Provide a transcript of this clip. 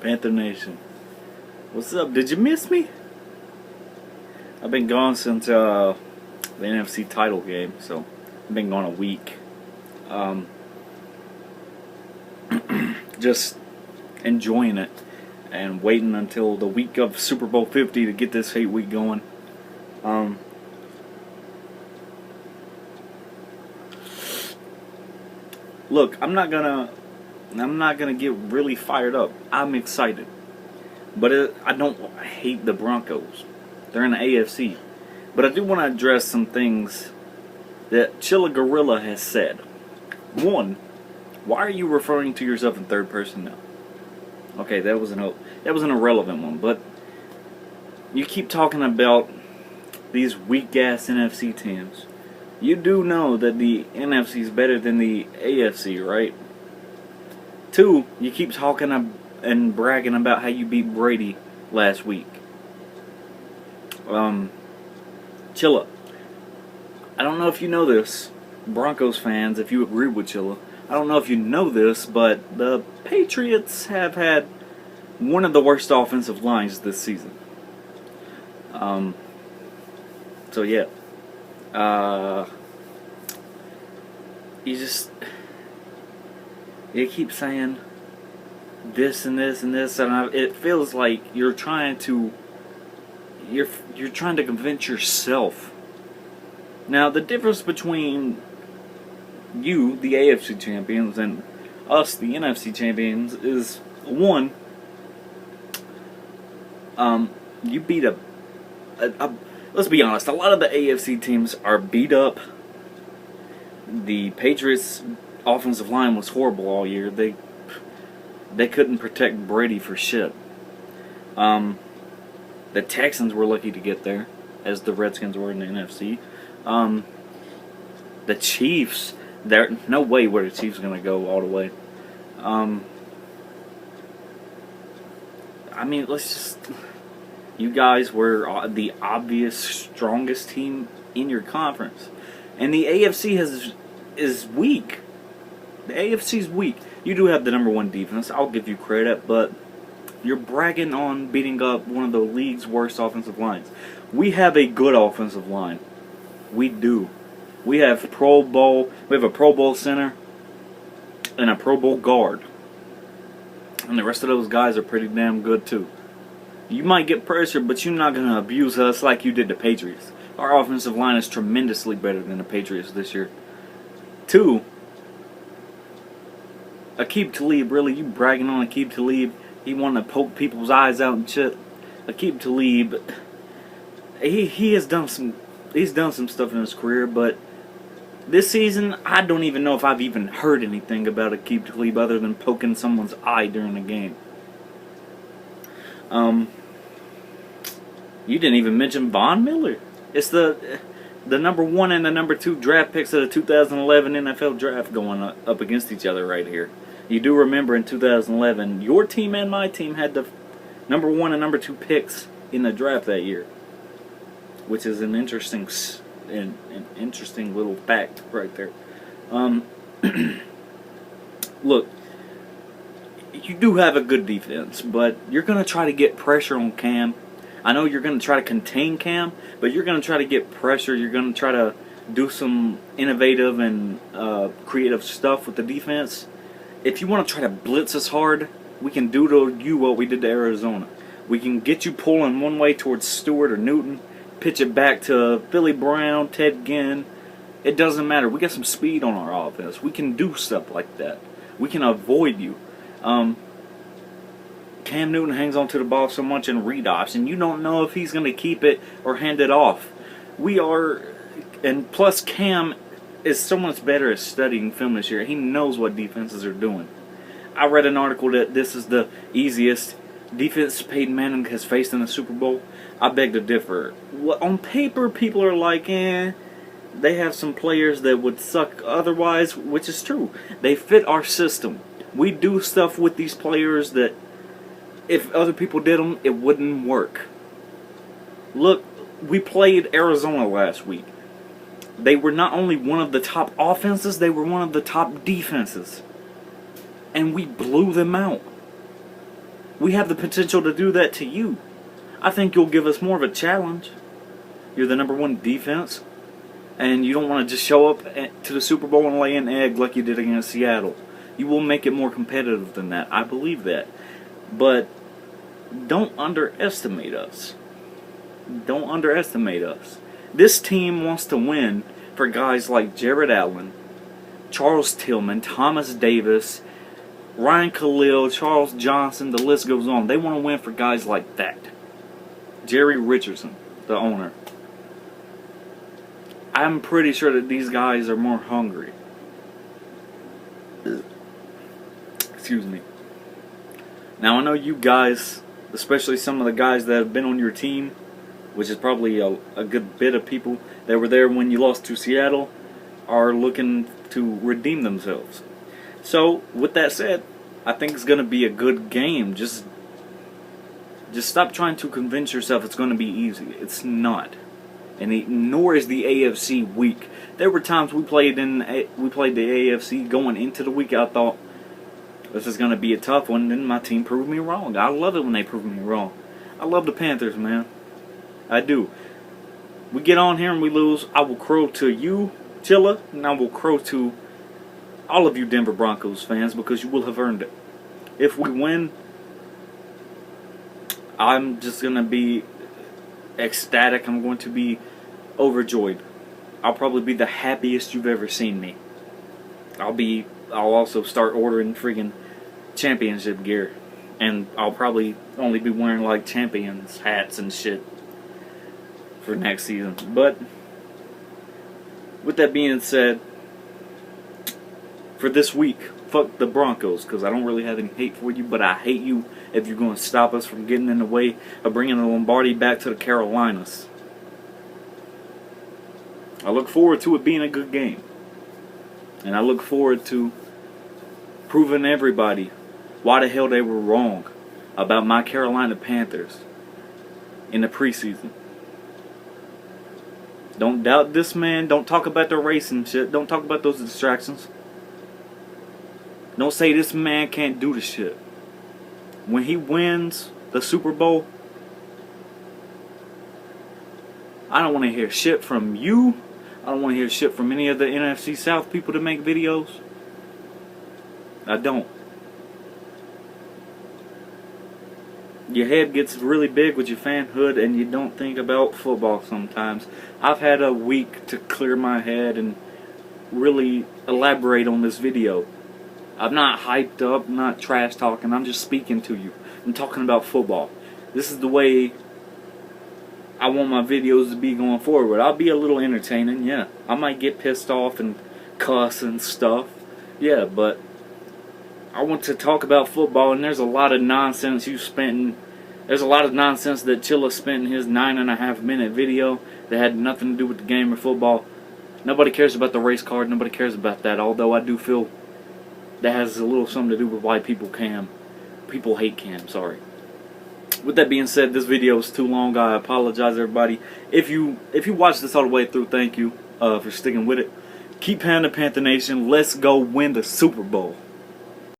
Panther Nation? What's up? Did you miss me? I've been gone since the NFC title game, so I've been gone a week. Just enjoying it and waiting until the week of Super Bowl 50 to get this hate week going. Look, I'm not gonna get really fired up. I'm excited, but I don't hate the Broncos. They're in the AFC, but I do want to address some things that Chilla Gorilla has said. One, why are you referring to yourself in third person now? Okay, that was an irrelevant one, but you keep talking about these weak ass NFC teams. You do know that the NFC is better than the AFC, right? Two, you keep talking and bragging about how you beat Brady last week. Chilla, I don't know if you know this, Broncos fans, if you agree with Chilla. I don't know if you know this, but the Patriots have had one of the worst offensive lines this season. So yeah. You keep saying this and this and this, and it feels like you're trying to convince yourself. Now, the difference between you, the AFC champions, and us, the NFC champions, is one. You beat let's be honest, a lot of the AFC teams are beat up. The Patriots' offensive line was horrible all year. They couldn't protect Brady for shit. The Texans were lucky to get there, as the Redskins were in the NFC. The Chiefs, no way where the Chiefs are going to go all the way. I mean, you guys were the obvious strongest team in your conference. And the AFC is weak. The AFC is weak. You do have the number one defense. I'll give you credit, but you're bragging on beating up one of the league's worst offensive lines. We have a good offensive line. We do. We have a Pro Bowl center and a Pro Bowl guard. And the rest of those guys are pretty damn good too. You might get pressure, but you're not going to abuse us like you did the Patriots. Our offensive line is tremendously better than the Patriots this year. Two, Aqib Talib, really, you bragging on Aqib Talib. He wanted to poke people's eyes out and shit. Aqib Talib, he has done some stuff in his career, but this season, I don't even know if I've even heard anything about Aqib Talib other than poking someone's eye during the game. You didn't even mention Von Miller. It's the number 1 and the number 2 draft picks of the 2011 NFL draft going up against each other right here. You do remember in 2011, your team and my team had the number 1 and number 2 picks in the draft that year, which is an interesting little fact right there. Look, you do have a good defense, but you're going to try to get pressure on Cam. I know you're going to try to contain Cam, but you're going to try to get pressure. You're going to try to do some innovative and creative stuff with the defense. If you want to try to blitz us hard, we can do to you what we did to Arizona. We can get you pulling one way towards Stewart or Newton, pitch it back to Philly Brown, Ted Ginn. It doesn't matter. We got some speed on our offense. We can do stuff like that. We can avoid you. Cam Newton hangs onto the ball so much in read option, you don't know if he's going to keep it or hand it off. And plus Cam is so much better at studying film this year. He knows what defenses are doing. I read an article that this is the easiest defense Peyton Manning has faced in the Super Bowl. I beg to differ. On paper, people are like, they have some players that would suck otherwise, which is true. They fit our system. We do stuff with these players that if other people did them, it wouldn't work. Look, we played Arizona last week. They were not only one of the top offenses, they were one of the top defenses. And we blew them out. we have the potential to do that to you. I think you'll give us more of a challenge. You're the #1 defense, and you don't want to just show up to the Super Bowl and lay an egg like you did against Seattle. You will make it more competitive than that. I believe that. But don't underestimate us. Don't underestimate us. This team wants to win for guys like Jared Allen, Charles Tillman, Thomas Davis, Ryan Khalil, Charles Johnson, the list goes on. They want to win for guys like that. Jerry Richardson, the owner. I'm pretty sure that these guys are more hungry. Excuse me. Now I know you guys, especially some of the guys that have been on your team, which is probably a good bit of people that were there when you lost to Seattle, are looking to redeem themselves. So, with that said, I think it's going to be a good game. Just stop trying to convince yourself it's going to be easy. It's not. And nor is the AFC weak. There were times we played the AFC going into the week. I thought this is going to be a tough one. Then my team proved me wrong. I love it when they prove me wrong. I love the Panthers, man. I do. We get on here and we lose. I will crow to you, Chilla, and I will crow to all of you Denver Broncos fans because you will have earned it. If we win, I'm just going to be ecstatic. I'm going to be overjoyed. I'll probably be the happiest you've ever seen me. I'll also start ordering friggin' championship gear. And I'll probably only be wearing like champions hats and shit for next season. But with that being said, for this week, fuck the Broncos, because I don't really have any hate for you, but I hate you if you're going to stop us from getting in the way of bringing the Lombardi back to the Carolinas. I look forward to it being a good game. And I look forward to proving everybody why the hell they were wrong about my Carolina Panthers in the preseason. Don't doubt this man. Don't talk about the race and shit. Don't talk about those distractions. Don't say this man can't do the shit. When he wins the Super Bowl, I don't want to hear shit from you. I don't want to hear shit from any of the NFC South people that make videos. I don't. Your head gets really big with your fanhood and you don't think about football sometimes. I've had a week to clear my head and really elaborate on this video. I'm not hyped up, I'm not trash talking, I'm just speaking to you. I'm talking about football. This is the way I want my videos to be going forward. I'll be a little entertaining, yeah. I might get pissed off and cuss and stuff, yeah, but I want to talk about football, and there's a lot of nonsense there's a lot of nonsense that Chilla spent in his 9.5 minute video that had nothing to do with the game or football. Nobody cares about the race card, nobody cares about that, although I do feel that has a little something to do with why people hate Cam, sorry. With that being said, this video is too long. I apologize, everybody. If you watched this all the way through, thank you for sticking with it. Keep pounding, Panther Nation. Let's go win the Super Bowl.